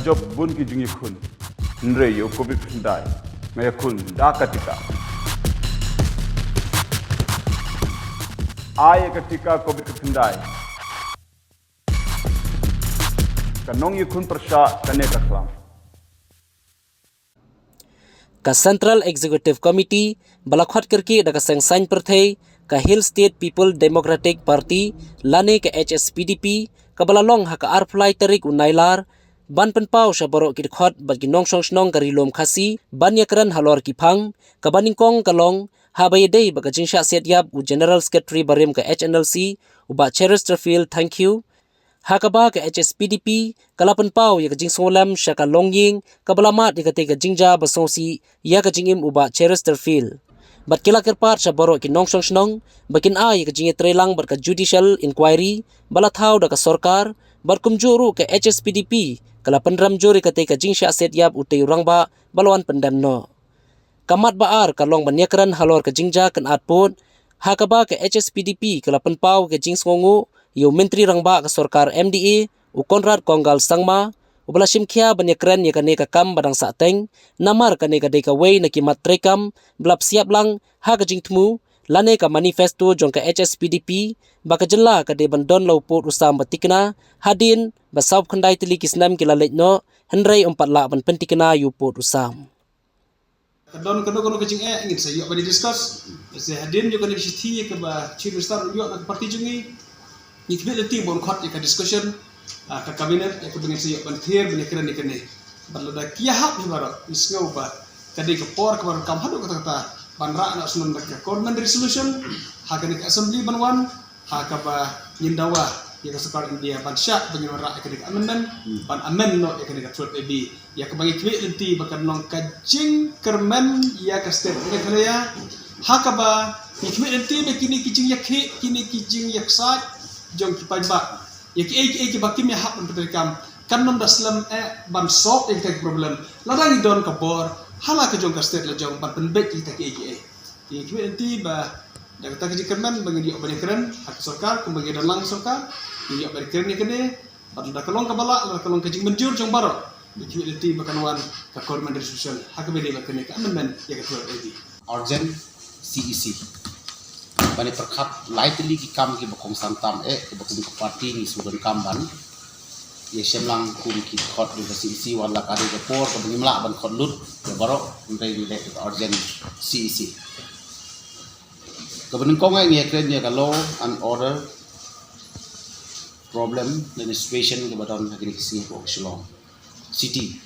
job bun ki jingi khun nre yo covid ndai ngaya khun da katika ay katika covid ndai kanong yi khun prasha kane taklam ka Central Executive Committee balakhwat kerki da ka sengsain perthei ka Hill State People Democratic Party lane ka HSPDP ka balalong ha ka arflai tarik unailar ban penpau sya borok ki khot bat ki nong song snong kari lom khasi ban yakran halor ki phang ka baningkong kalong ha bayedei ba ka jingsha set yap u General Secretary barim ka HNLC u ba Chesterfield thank you hakaba ke HSPDP kalapan pau ya kajing solam syaka longying kabalamat ya kate kajingja basosi ya kajingim uba Chesterfield bat kila kerpat sa boro ki nongsong snong bakin a ya kajing trelang bar ka judicial inquiry balathau da ka sarkar bar kumjuru ke HSPDP kalapan ramjuri kate kajing sya set yap utay rangba balawan pendamno kamat baar kalong banyakran halor kajingja kan atput hakaba ke HSPDP kalapan pau kajing songu yo menteri rangba ka sarkar MDA u Konrad Konggal Sangma u balasim khia banyakran ya kane ka kam badang sa teng namar kane ka deka wei na kimat trekam blap siap lang ha ka jingtmu lane ka manifesto jong ka HSPDP baka jela ka de bandon lauput usam batikna hadin basaup khandai tili kisnam kila letno hendrai 4 la ban pentikna yu pot usam kadon kecing ingin saya bani discuss saya hadin juga ni siti ke ba chief minister yo nak parti jungi ni kibet nanti bon khot ya discussion ka kabinet ya kebengin saya ban thier bani keren ni kene balada kiahap ni baro isngau ba kadi ke por ke kam hadu kata ban ra nak sunun ka common resolution ha kani ke assembly banwan ha ka ba nyindawa ya sekar India ban syak bagi ra kani ke amendment ban amend no ya kani ke third ab ya kebangi kibet nanti bakan nong kajing kermen ya ka state ni kene ya ha ka ba ni kibet nanti kini kijing ya kini kijing ya sa jong ki pajba ya ki bakim ya hak untuk rekam kan nom daslam ban sok yang tak problem ladang idon ka bor hala ka jong ka state la jong ban penbet kita ki ya ki nanti ba da kata ki kerman bagi dia bani keren hak sarkar kum bagi dalang sarkar dia bani keren ni kene ban da kalong ka bala kalong ka jing menjur jong baro ki nanti bakan wan ka korman resolution hak be dia bakane ka amendment ya ka tuar edi urgent CEC bani perkhat lightly ki kam ki bakong santam ke bakong parti ni sudan kamban ye semlang kum ki khot di CEC wala kadi ke por ke bangimla ban khot lut ke baro ndai di lek urgent CEC kebenin kong ngi kren ye ka law and order problem administration ke badon agri si ko shlong city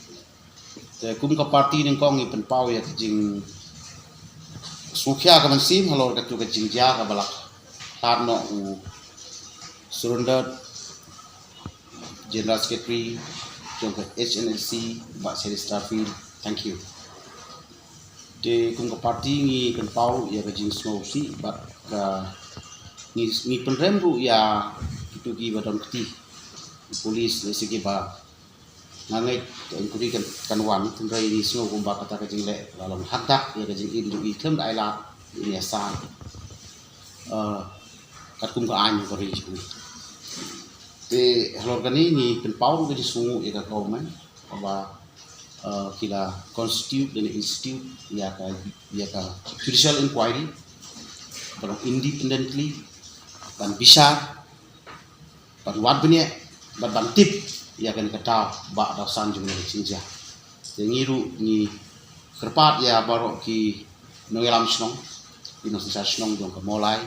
te kum ka parti ning kong i pen pau ye jing Sukhya ka mansim halor ka tu ka jingja ka balak tarno u surrendered General Secretary jong ka HNLC ba Chesterfield thank you de kum ka parti ni kan pau ya ka jing snow si ba ka ni penrem ru ya itu ki badon kti polis le sigi ba nangai kuri kan wan tungrai ni snow kumba kata ka jingle dalam hadak ya ka jing indu item daila ini asa kat kum ka an ko ri te halor kani ni pen pau ka jisungu ya ka government ba kila constitute dan institute ya ka judicial inquiry but independently dan bisa ban wat bene ban tip ya kan kata ba da sanjung ni sinja dengiru ni kerpat ya barok ki nongelam snong ino snong dong ke molai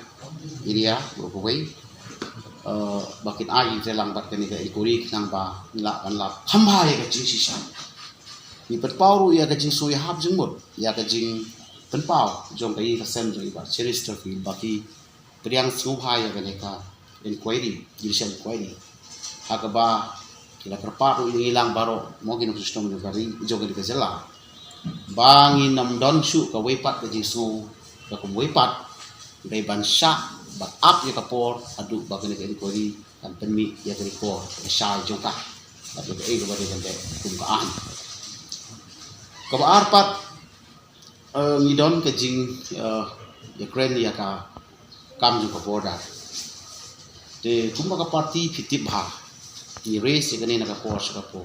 iria berkuai bakin ai jelang bat kan ke ikuri nang ba nila kan la hamba ya ke sisa ni petpau ya ke jing sui hab jengmut ya ke jing penpau jong kai ka sem jong ba Chesterfield baki priang subha ya ke ka inquiry judicial inquiry hakaba kila kerparu ilang baro mungkin sistem negari joga di kejela bangi nam don su ka wepat ka jisu ka kum wepat dai ban sha bat up ya kapor adu bagane ka inquiry kan penmi ya ka report sha joka tapi ka ego bade kan kum ka an ka arpat ngidon ka jing Ukraine ya ka kam ju ka borda de kum ka parti fitib bha ni race gane na ka por sa ka po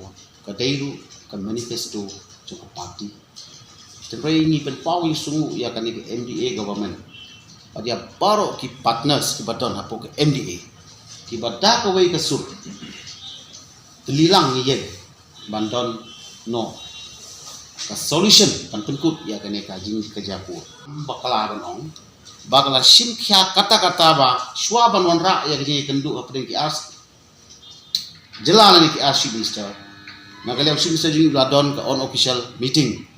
kadairu kan manifesto jong parti tempai ni pen pau yang sungu ya kan ni MDA government dia baru ki partners ki badon hapo ke MDA ki badak away ke sur telilang ni yen bandon no ka solution kan penkut ya kan ni kajing kejapu bakala banong bakala sim kya kata-kata ba shwa banwan ra ya ni kendu apa ki as jelala ni ki as minister nakaliam sim sejing badon ka on official meeting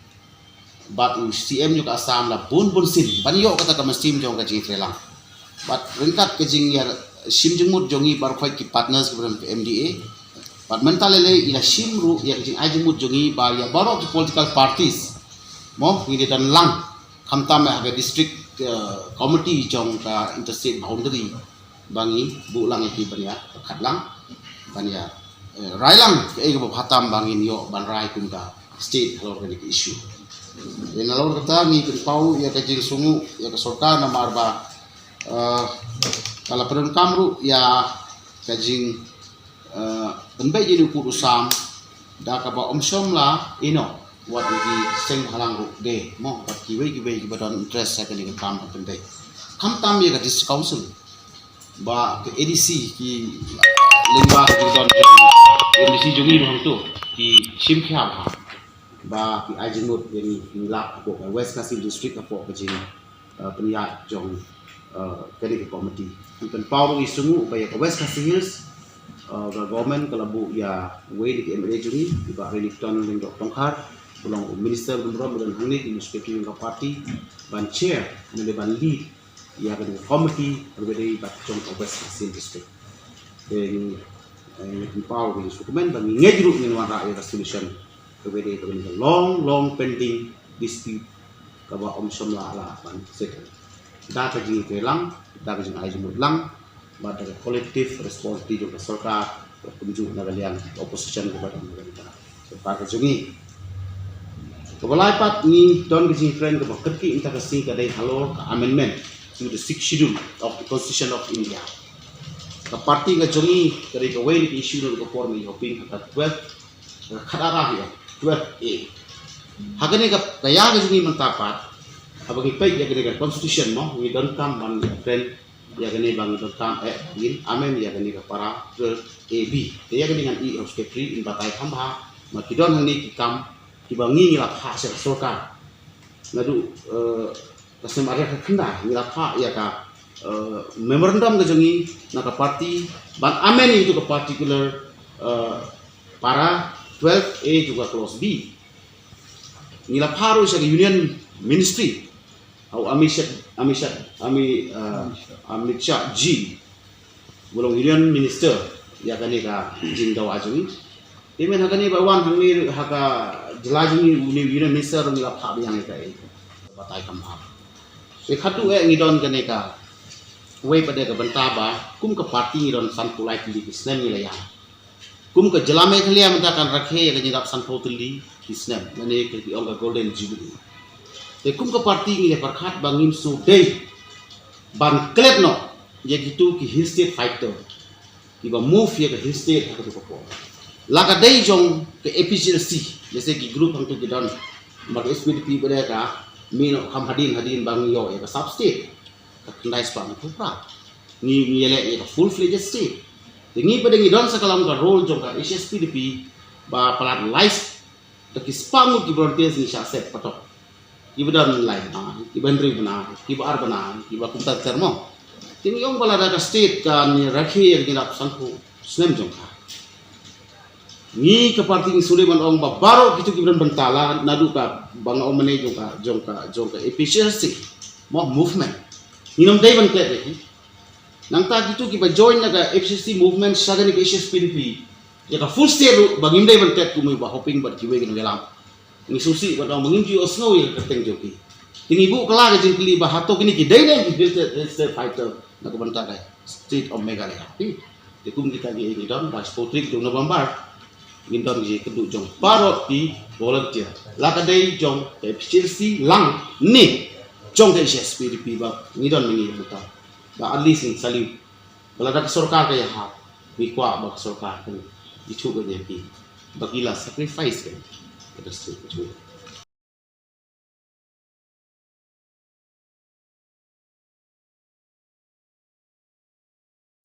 but CM juga asam la bun sin banyo kata ka mastim jong ka jing frelang but ringkat ke jing ya sim jengmut jongi bar khoi ki partners ke MDA but mentalele ila sim ru ya jing ai jengmut jongi ba ya baro ki political parties mo ngi dan lang khamtam ha district committee jong ka interstate boundary bangi bu lang ki banya khatlang banya railang ke ga bhatam bangin yo ban rai kum ka state organic issue yang lalu kata ni pau ya kajing sungu ya ke sorka na marba kalau perun kamru ya kajing penbai jadi ukur usam dah kaba omsom la ino wat di seng halang ru de mo bat kiwe badon interest saya kali kam penbai kam tam ya ke district council ba ke ADC ki lengba ki don ADC jungi ro tu ki simkhya ba ki ajinut yang nilap ko West Kasim district apo kajing peniat jong kali committee pen pau ngi sungu ba ya West Kasim Hills government kalabu ya way di MLA juri ba Reliton ling dok tongkhar ulong minister bendrom dan hangni di speaking ka party ban chair nele ban lead ya kali committee berbeda ba jong West Kasim district then pau ngi dokumen ban ngejru ni wara ya resolution berbeda dengan long pending dispute kaba omsom la ban settle da ka jing kelang da ka jing ai jumut lang ba da collective responsibility jo sarkar kunju nagalian opposition kepada pemerintah serta ka jungi kebalai pat ni don ka jing friend ka kerki inta ka sing ka dai halor amendment to the 6th schedule of the constitution of India ka party ka jungi dari ka way ni issue no ka form ni hoping ka 12 khadara ya 12A. Hagani ka kaya ka jungi mantapat abagi pay ya gani constitution mo ni don kam man friend ya gani bang don kam gin amen ya gani ka para 12AB. Ya gani ngan i of secretary in batay khamba makidon hani ki kam ki bangi la pha sa sarkar. Nadu kasem area ka khanda ni la pha ya ka memorandum ka jungi na ka party ban amen itu ka particular para 12A juga clause B. Nila paru sa Union Ministry au Amit Shah G. Bulong Union Minister ya kani ka jing daw ajui. Timen hakani bawan hangni haka jelajuni Union Minister nila pa yang ka batay kamha. Se khatu ngidon kani ka way pada ka bantaba kum ka party ngidon san pulai kili kisnen nila ya. Kum ke jelame khalia mentakan rakhe ke nyap sanpau tili kisnem mane ke ong golden jubilee te kum ke parti ni le perkhat bangim su dei ban klet no ye gitu ki hill state fighter ki ba move ye ke hill state ka to ko la ka dei jong ke APCLC jese ki group hang tu gidan mag SPDP bade ka mino kham hadin bang yo ye ka sub state ka kendai spam ku pra ni yele ye ka full fledged state tingi pada ngidon sakalam ka role jong ka HSPDP ba palat life ta ki spam ki volunteers ni set patok ki badan lain ki bandri bana ki bar bana ki ba kumta termo tingi ong bala da state ka ni rakhi er ginap sanku snem jong ka ni ka parti ni suleman ong ba baro kitu ki badan bantala nadu ka bang ong mane jong ka efficiency mo movement ni nom dai ban kle nang ta gitu ki ba join na ka FCC movement sa gani HSPDP ya ka full state bangim dai ban tet ku ba hoping ba kiwe gani galam ni susi ba dang mangim snow ya ka teng joki tingi bu kala ga jing kli ba hato kini ki dai dai state fighter na ko banta kai state of Meghalaya ti kum kita gi ni don ba spotrik jong November ngindon ji kedu jong parot ti volunteer la ka dai jong FCC lang ni jong ka HSPDP ba ngidon ni buta ba at least in salim wala da sarkar kaya ha bi kwa ba sarkar kan itu ko de pi bagilah sacrifice kan pada setiap kecuali